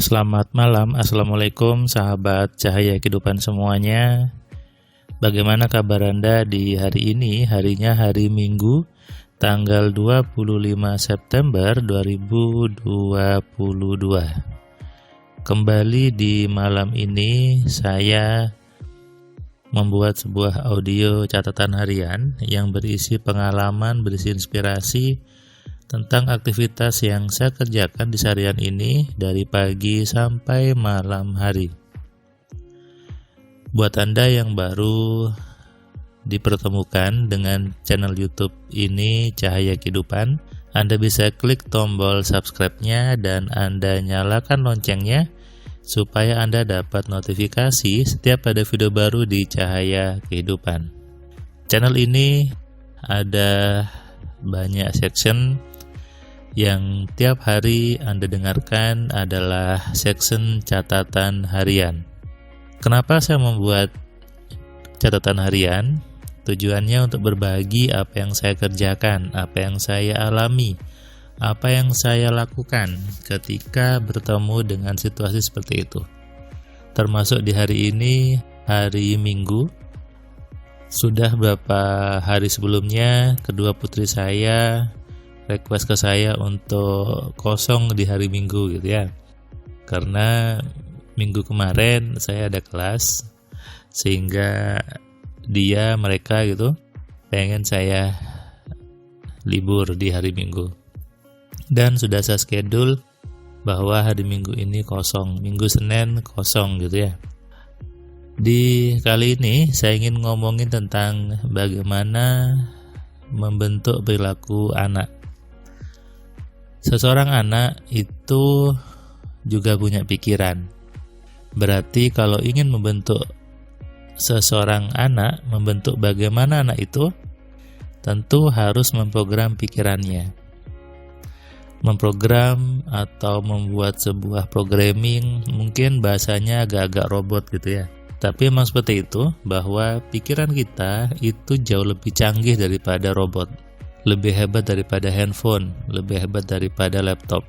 Selamat malam, Assalamualaikum sahabat cahaya kehidupan semuanya. Bagaimana kabar Anda di hari ini? Harinya hari Minggu, tanggal 25 September 2022. Kembali di malam ini, saya membuat sebuah audio catatan harian yang berisi pengalaman, berisi inspirasi tentang aktivitas yang saya kerjakan di seharian ini dari pagi sampai malam hari. Buat Anda yang baru dipertemukan dengan channel YouTube ini, Cahaya Kehidupan, Anda bisa klik tombol subscribe-nya dan Anda nyalakan loncengnya supaya Anda dapat notifikasi setiap ada video baru di Cahaya Kehidupan. Channel ini ada banyak section yang tiap hari Anda dengarkan adalah section catatan harian. Kenapa saya membuat catatan harian? Tujuannya untuk berbagi apa yang saya kerjakan, apa yang saya alami, apa yang saya lakukan ketika bertemu dengan situasi seperti itu. Termasuk di hari ini, hari Minggu. Sudah beberapa hari sebelumnya, kedua putri saya request ke saya untuk kosong di hari Minggu gitu ya. Karena minggu kemarin saya ada kelas, sehingga mereka gitu pengen saya libur di hari Minggu. Dan sudah saya schedule bahwa hari Minggu ini kosong, Minggu Senin kosong gitu ya. Di kali ini saya ingin ngomongin tentang bagaimana membentuk perilaku anak. Seseorang anak itu juga punya pikiran. Berarti kalau ingin membentuk seseorang anak, membentuk bagaimana anak itu, tentu harus memprogram pikirannya. Memprogram atau membuat sebuah programming, mungkin bahasanya agak-agak robot gitu ya. Tapi memang seperti itu, bahwa pikiran kita itu jauh lebih canggih daripada robot. Lebih hebat daripada handphone, lebih hebat daripada laptop.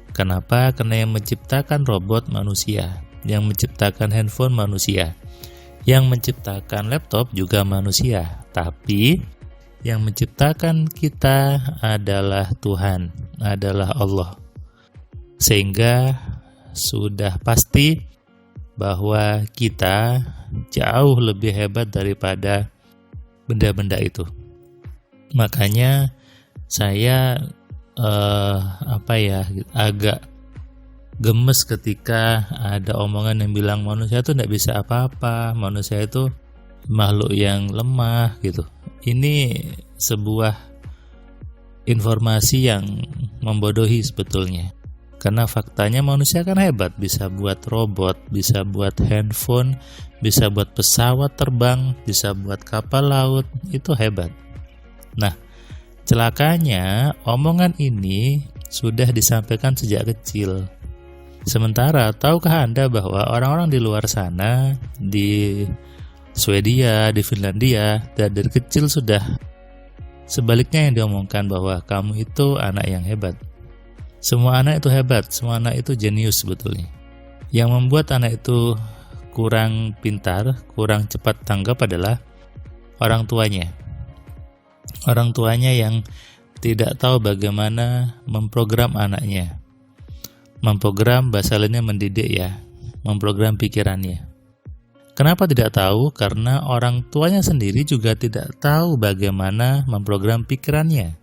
Kenapa? Karena yang menciptakan robot manusia, yang menciptakan handphone manusia, yang menciptakan laptop juga manusia. Tapi yang menciptakan kita adalah Tuhan, adalah Allah. Sehingga sudah pasti bahwa kita jauh lebih hebat daripada benda-benda itu. Makanya saya agak gemes ketika ada omongan yang bilang manusia itu tidak bisa apa-apa, manusia itu makhluk yang lemah gitu. Ini sebuah informasi yang membodohi sebetulnya. Karena faktanya manusia kan hebat, bisa buat robot, bisa buat handphone, bisa buat pesawat terbang, bisa buat kapal laut, itu hebat. Nah, celakanya omongan ini sudah disampaikan sejak kecil. Sementara, tahukah Anda bahwa orang-orang di luar sana, di Swedia, di Finlandia, dari kecil sudah sebaliknya yang diomongkan bahwa kamu itu anak yang hebat. Semua anak itu hebat, semua anak itu jenius sebetulnya. Yang membuat anak itu kurang pintar, kurang cepat tanggap adalah orang tuanya. Orang tuanya yang tidak tahu bagaimana memprogram anaknya. Memprogram, bahasa lainnya mendidik ya, memprogram pikirannya. Kenapa tidak tahu? Karena orang tuanya sendiri juga tidak tahu bagaimana memprogram pikirannya.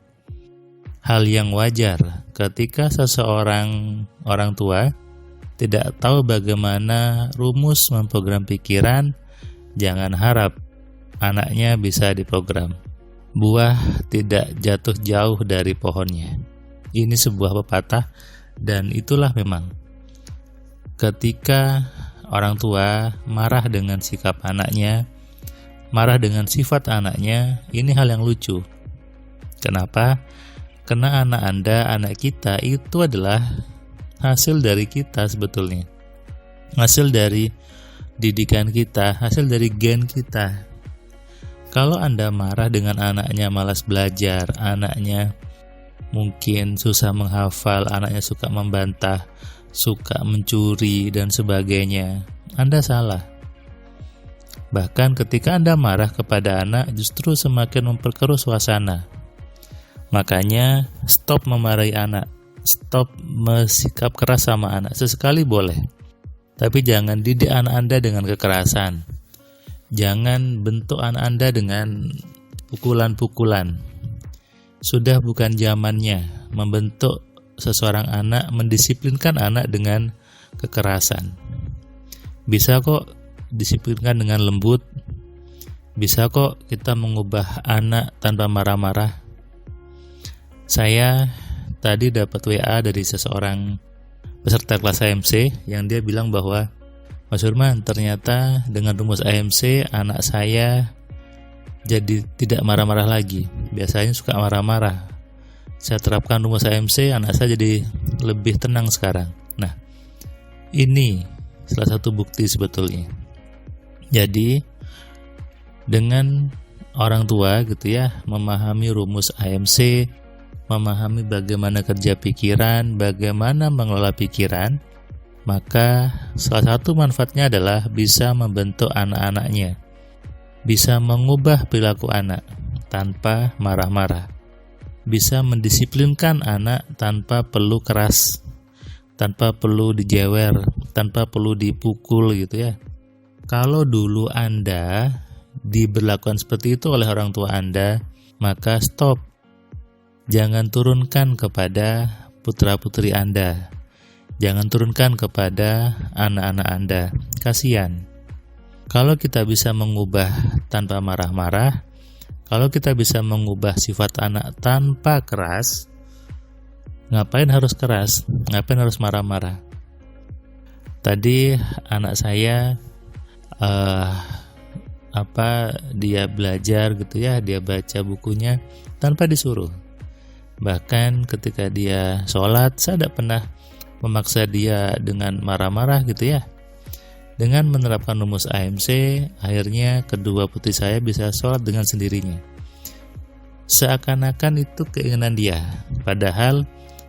Hal yang wajar ketika seseorang orang tua tidak tahu bagaimana rumus memprogram pikiran, jangan harap anaknya bisa diprogram. Buah tidak jatuh jauh dari pohonnya. Ini sebuah pepatah, dan itulah memang ketika orang tua marah dengan sikap anaknya, marah dengan sifat anaknya, ini hal yang lucu. Kenapa? Karena anak Anda, anak kita itu adalah hasil dari kita sebetulnya. Hasil dari didikan kita, hasil dari gen kita. Kalau Anda marah dengan anaknya malas belajar, anaknya mungkin susah menghafal, anaknya suka membantah, suka mencuri, dan sebagainya, Anda salah. Bahkan ketika Anda marah kepada anak, justru semakin memperkeruh suasana. Makanya, stop memarahi anak, stop bersikap keras sama anak. Sesekali boleh, tapi jangan didik anak Anda dengan kekerasan. Jangan bentuk anak Anda dengan pukulan-pukulan. Sudah bukan zamannya membentuk seseorang anak, mendisiplinkan anak dengan kekerasan. Bisa kok disiplinkan dengan lembut. Bisa kok kita mengubah anak tanpa marah-marah. Saya tadi dapat WA dari seseorang peserta kelas AMC yang dia bilang bahwa, Mas Firman, ternyata dengan rumus AMC anak saya jadi tidak marah-marah lagi. Biasanya suka marah-marah. Saya terapkan rumus AMC, anak saya jadi lebih tenang sekarang. Nah, ini salah satu bukti sebetulnya. Jadi, dengan orang tua gitu ya, memahami rumus AMC, memahami bagaimana kerja pikiran, bagaimana mengelola pikiran, maka salah satu manfaatnya adalah bisa membentuk anak-anaknya, bisa mengubah perilaku anak tanpa marah-marah, bisa mendisiplinkan anak tanpa perlu keras, tanpa perlu dijewer, tanpa perlu dipukul gitu ya. Kalau dulu Anda diberlakukan seperti itu oleh orang tua Anda, maka stop. Jangan turunkan kepada putra-putri Anda. Jangan turunkan kepada anak-anak Anda. Kasihan. Kalau kita bisa mengubah tanpa marah-marah, kalau kita bisa mengubah sifat anak tanpa keras, ngapain harus keras? Ngapain harus marah-marah? Tadi anak saya dia belajar gitu ya, dia baca bukunya tanpa disuruh. Bahkan ketika dia sholat, saya tidak pernah memaksa dia dengan marah-marah gitu ya. Dengan menerapkan rumus AMC, akhirnya kedua putri saya bisa sholat dengan sendirinya. Seakan-akan itu keinginan dia, padahal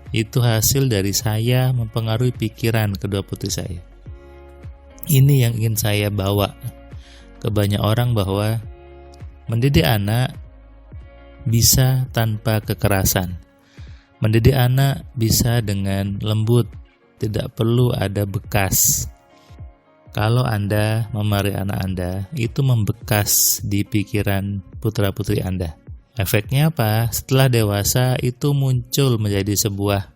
itu hasil dari saya mempengaruhi pikiran kedua putri saya. Ini yang ingin saya bawa ke banyak orang, bahwa mendidik anak bisa tanpa kekerasan. Mendidik anak bisa dengan lembut, tidak perlu ada bekas. Kalau Anda memarahi anak Anda, itu membekas di pikiran putra-putri Anda. Efeknya apa? Setelah dewasa itu muncul menjadi sebuah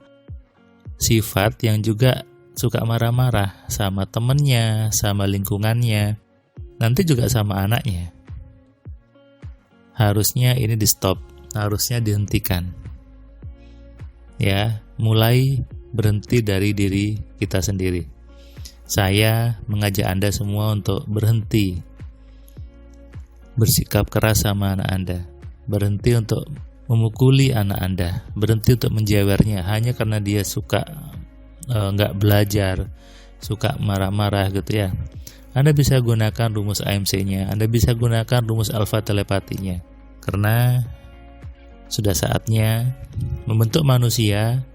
sifat yang juga suka marah-marah sama temennya, sama lingkungannya, nanti juga sama anaknya. Harusnya ini di stop, harusnya dihentikan. Ya, mulai berhenti dari diri kita sendiri. Saya mengajak Anda semua untuk berhenti bersikap keras sama anak Anda, berhenti untuk memukuli anak Anda, berhenti untuk menjewernya hanya karena dia suka nggak belajar, suka marah-marah gitu ya. Anda bisa gunakan rumus AMC-nya, Anda bisa gunakan rumus alfa telepatinya, karena sudah saatnya membentuk manusia,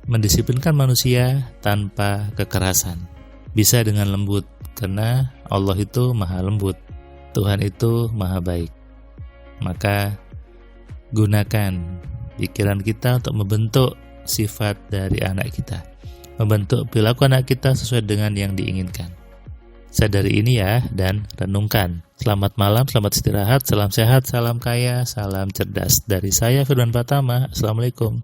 mendisiplinkan manusia tanpa kekerasan. Bisa dengan lembut, karena Allah itu maha lembut, Tuhan itu maha baik. Maka gunakan pikiran kita untuk membentuk sifat dari anak kita, membentuk perilaku anak kita sesuai dengan yang diinginkan. Sadari ini ya, dan renungkan. Selamat malam, selamat istirahat, salam sehat, salam kaya, salam cerdas. Dari saya Firman Pratama, Assalamualaikum.